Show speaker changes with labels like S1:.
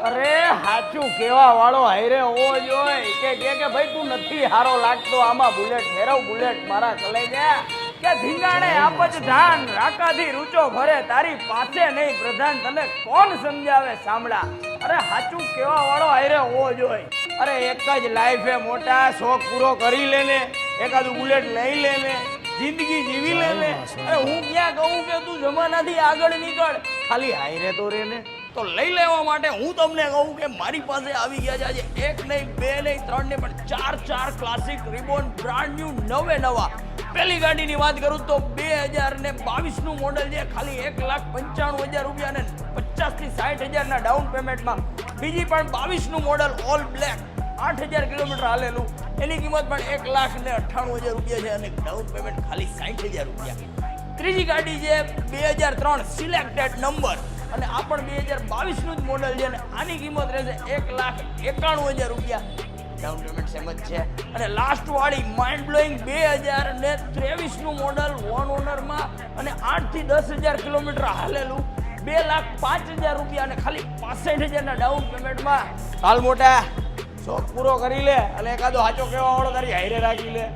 S1: અરે હાચું કેવા વાળો હાયરે હોવો જોઈએ કે ભાઈ તું નથી હારો લાગતો આમાં બુલેટ ફેરવ બુલેટ મારા કલેજા કે ધીંગાણે આપ જ ધાન રાકાથી રૂચો ભરે તારી પાસે નહીં પ્રધાન તને કોણ સમજાવે સાંભળા અરે હાચું કેવા વાળો હાયરે હોવો જોઈએ અરે એક જ લાઈફ હે મોટા શોખ પૂરો કરી લેને એકાદું બુલેટ લઈ લેને જિંદગી જીવી લેને અરે હું ક્યાં કહું કે તું જમાનાથી આગળ નીકળ ખાલી હાયરે તો રે ને તો લઈ લેવા માટે હું તમને કહું કે મારી પાસે આવી ગયા છે આજે એક નહીં બે નહીં ત્રણ નહીં પણ ચાર ક્લાસિક રિબોન બ્રાન્ડ ન્યુ નવા પહેલી ગાડીની વાત કરું તો 2022 નું મોડેલ છે ખાલી 1,95,000 રૂપિયા અને 50 થી 60,000 ના ડાઉન પેમેન્ટમાં બીજી પણ 22 નું મોડેલ ઓલ બ્લેક 8,000 કિલોમીટર હાલેલું એની કિંમત પણ 1,98,000 રૂપિયા છે અને ડાઉન પેમેન્ટ ખાલી 60,000 રૂપિયા ત્રીજી ગાડી છે 2003 સિલેક્ટેડ નંબર અને આ પણ 2022 નું જ મોડેલ છે અને આની કિંમત રહેશે 1,91,000 રૂપિયા ડાઉન પેમેન્ટ સેમ જ છે અને લાસ્ટ વાળી માઇન્ડ બ્લોઈંગ 2023 નું મોડેલ વન ઓનરમાં અને 8 થી 10,000 કિલોમીટર હાલેલું 2,05,000 રૂપિયા અને ખાલી 65,000 ના ડાઉન પેમેન્ટમાં હાલ મોટા શોખ પૂરો કરી લે અને એકાદો હાચો કેવા વાળો તારી હાઈરે રાખી લે